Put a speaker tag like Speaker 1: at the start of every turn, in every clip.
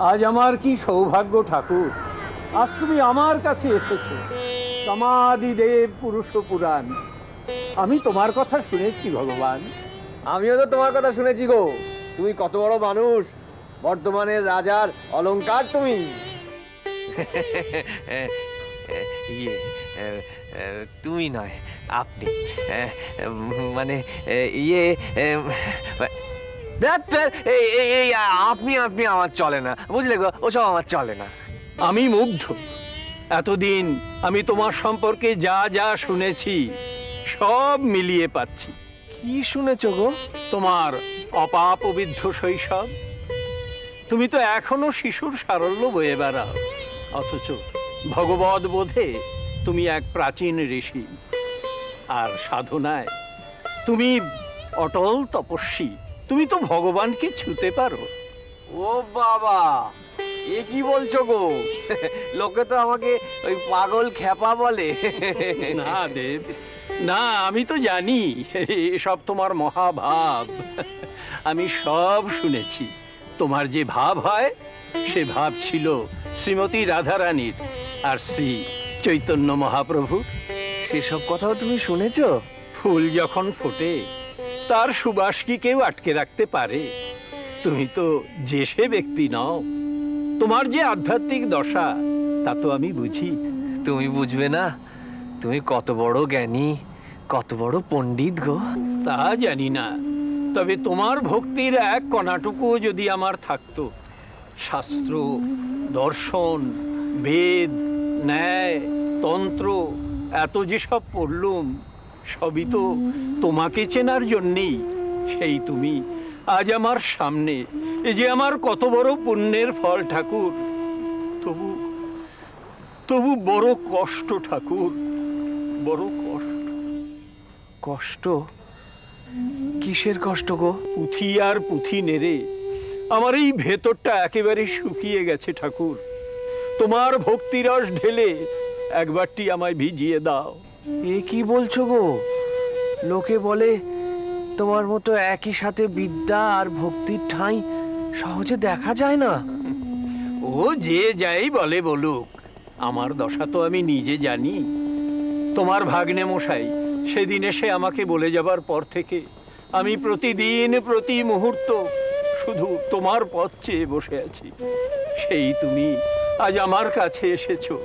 Speaker 1: আজ আমার কি সৌভাগ্য ঠাকুর, আজ তুমি আমার কাছে এসেছো। সমাধিদেব পুরুষ পুরাণ, আমি তোমার কথা শুনেছি ভগবান।
Speaker 2: আমিও তো তোমার কথা শুনেছি গো। তুমি কত বড় মানুষ, বর্ধমানের রাজার অলংকার তুমি।
Speaker 3: ইয়ে তুমি নয়, আপনি, মানে ইয়ে ধ্যাৎ, এই আপনি আপনি আমার চলে না, বুঝলে গো, ওসব আমার চলে না।
Speaker 1: আমি মুগ্ধ। এতদিন আমি তোমার সম্পর্কে যা যা শুনেছি সব মিলিয়ে পাচ্ছি।
Speaker 3: কি শুনেছো গো?
Speaker 1: তোমার অপাপবিদ্ধ শৈশব, তুমি তো এখনো শিশুর সারল্য বয়ে বেড়াও, অথচ ভগবদ বোধে তুমি এক প্রাচীন ঋষি, আর সাধনায় তুমি অটল তপস্বী। তুমি তো ভগবানকে ছুতে পারো।
Speaker 2: ও বাবা, এ কি বলছো গো? লোকে তো আমাকে ওই পাগল খেপা বলে।
Speaker 1: না দেব, না, আমি তো জানি এসব তোমার মহাভাব। আমি সব শুনেছি। তোমার যে ভাব হয় সে ভাব ছিল শ্রীমতী রাধারানীর আর শ্রী চৈতন্য মহাপ্রভু।
Speaker 3: সেসব কথাও তুমি শুনেছো?
Speaker 1: ফুল যখন ফোটে তার সুবাস কি কেউ আটকে রাখতে পারে? তুমি তো যে সে ব্যক্তি নও। তোমার যে আধ্যাত্মিক দশা তা তো আমি বুঝি।
Speaker 3: তুমি বুঝবে না? তুমি কত বড় জ্ঞানী, কত বড় পণ্ডিত গো।
Speaker 1: তা জানি না, তবে তোমার ভক্তির এক কণাটুকু যদি আমার থাকতো, শাস্ত্র, দর্শন, বেদ, ন্যায়, তন্ত্র এত যেসব পড়লুম সবই তো তোমাকে চেনার জন্যেই। সেই তুমি আজ আমার সামনে, এ যে আমার কত বড় পুণ্যের ফল ঠাকুর। তবু তবু বড় কষ্ট ঠাকুর, বড় কষ্ট।
Speaker 3: কষ্ট? কিসের কষ্ট গো?
Speaker 1: পুঁথি আর পুঁথি নেড়ে আমার এই ভেতরটা একেবারে শুকিয়ে গেছে ঠাকুর। তোমার ভক্তিরস ঢেলে একবারটি আমায় ভিজিয়ে দাও।
Speaker 3: এ কি বলছো গো? লোকে বলে তোমার মতো একই সাথে বিদ্যা আর ভক্তির ঠাঁই সহজে দেখা যায় না।
Speaker 1: ও যে যাই বলে বলুক, আমার দশা তো আমি নিজে জানি। তোমার ভাগ্নে মশাই সেদিন এসে আমাকে বলে যাবার পর থেকে আমি প্রতিদিন প্রতি মুহূর্ত শুধু তোমার পথ চেয়ে বসে আছি। সেই তুমি আজ আমার কাছে এসেছো,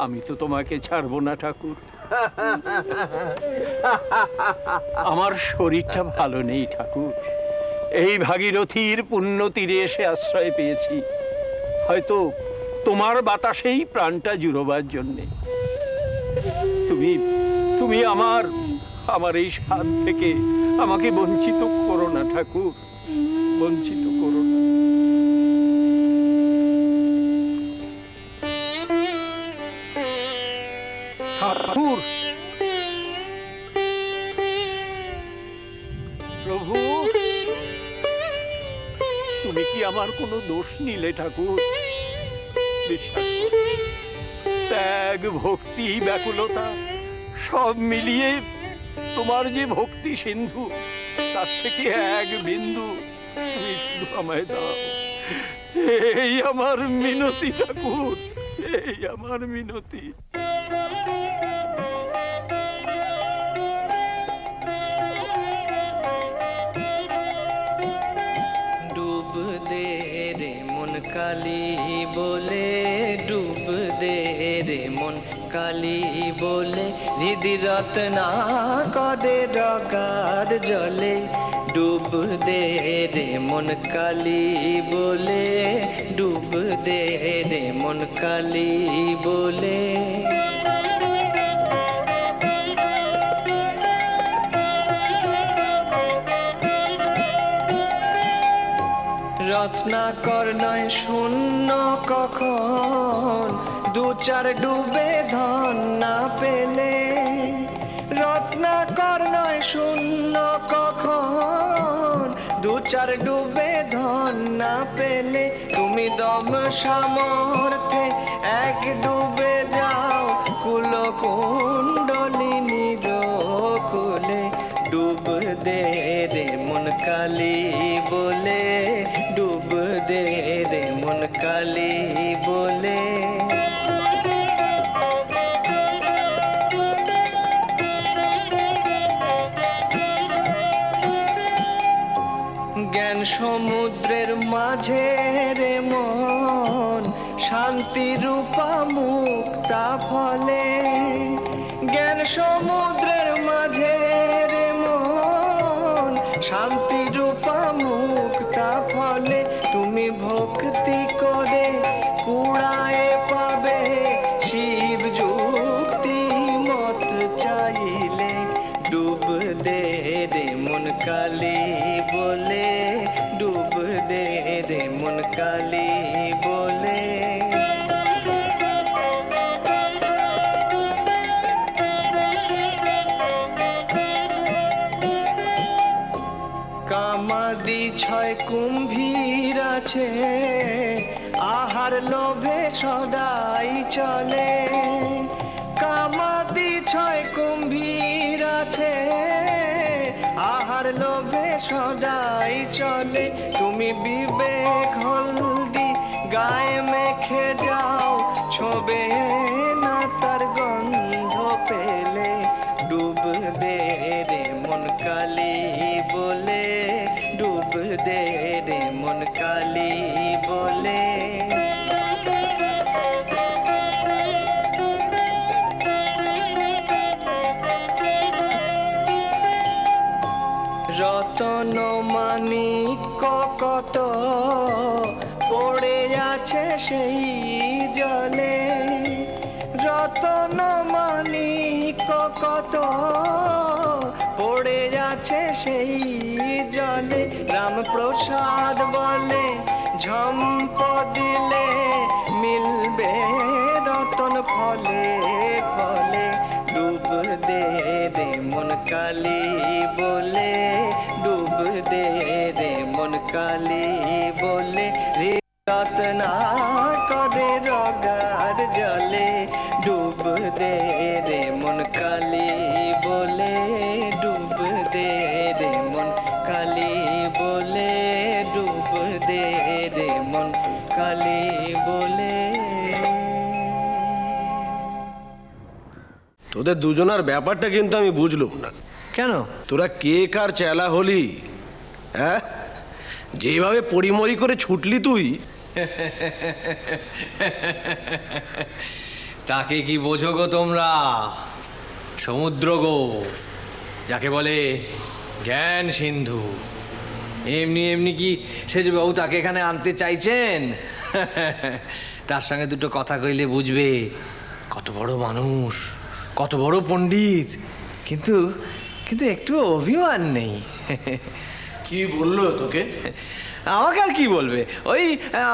Speaker 1: আমি তো তোমাকে ছাড়বো না ঠাকুর। আমার শরীরটা ভালো নেই ঠাকুর। এই ভাগীরথীর পুণ্য তীরে এসে আশ্রয় পেয়েছি, হয়তো তোমার বাতাসেই প্রাণটা জুড়োবার জন্যে। তুমি তুমি আমার আমার এই স্বাদ থেকে আমাকে বঞ্চিত করো না ঠাকুর, বঞ্চিত করো না। ঠাকুর, প্রভু, তুমি কি আমার কোনো দোষ নিলে ঠাকুর? বিশ্বাস করো, ত্যাগ, ভক্তি, ব্যাকুলতা সব মিলিয়ে তোমার যে ভক্তি সিন্ধু, তার থেকে এক বিন্দু তুমি শুধু আমায় দাও। এই আমার মিনতি ঠাকুর, এই আমার মিনতি।
Speaker 4: ডুব দে রে মন কালী বলে, ডুব দে রে মন কালী বলে, হৃদি রত্না করে ডগার জলে। ডুব দে রে মন কালী বলে, ডুব দে রে মন কালী বলে। রত্নাকর নয় শূন্য কখন, দু চার ডুবে ধন না পেলে। রত্নাকর নয় শূন্য কখন, দু চার ডুবে ধন না পেলে। তুমি দম সামর্থ্যে এক ডুবে যাও কুল কুণ্ডলিনীর কুলে। ডুব দে রে মন কালী বলে, ডুব দে রে মন কালী। জ্ঞান সমুদ্রের মাঝে রে মন শান্তি রূপা মুক্তা ফলে জ্ঞান সমুদ্রের মাঝে রে মন শান্তি রূপা মুক্তা ফলে তুমি ভক্তি করে কুড়ায় পাবে শিব যুক্তি মত চাইলে ডুব দে রে মন কালী বলে ডুব দে রে মন কালী বলে কামাদি ছয় কুম্ভীর আছে আহার লোভে সদাই চলে কামাদি ছয় কুম্ভীর আছে আহার লোভে সদাই চলে তুমি বিবেক হলদি গায়ে মেখে যাও ছোবে না তার গন্ধ পেলে ডুব দে রে মন কালী বলে ডুব দে রে মন কালী বলে রতন মানিক কত পড়ে আছে সেই জলে রতন মানিক কত পড়ে আছে সেই জলে রামপ্রসাদ বলে ঝম্প দিলে মিলবে রতন ফলে ফলে ডুব দে রে মন কালী বলে ডুব দে রে মন কালী বলে রে রত্না করে রগার জলে ডুব দে রে মন কালী বলে ডুব দে রে মন কালী বলে ডুব দে রে মন কালী বলে
Speaker 5: তোদের দুজনার ব্যাপারটা কিন্তু আমি বুঝলুম না।
Speaker 4: কেন
Speaker 5: তোরা কে কার চেলা হলি? হ্যাঁ, যেভাবে পরিমরি করে ছুটলি তুই।
Speaker 4: তাকে কি বোঝো গো তোমরা? সমুদ্র গো, যাকে বলে জ্ঞান সিন্ধু। এমনি এমনি কি সেজবাবু তাকে এখানে আনতে চাইছেন? তার সঙ্গে দুটো কথা কইলে বুঝবে কত বড় মানুষ, কত বড় পণ্ডিত, কিন্তু কিন্তু একটু অভিমান নেই।
Speaker 5: কি বললো তোকে?
Speaker 4: আমাকে আর কি বলবে, ওই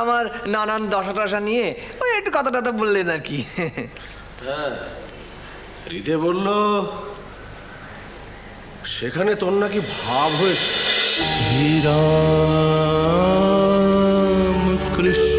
Speaker 4: আমার নানান দশা টশা নিয়ে ওই একটু কথা টথা বললেন আর কি।
Speaker 5: হ্যাঁ, হৃদে বলল সেখানে তোর নাকি ভাব হয়েছে।
Speaker 6: শ্রীরাম কৃষ্ণ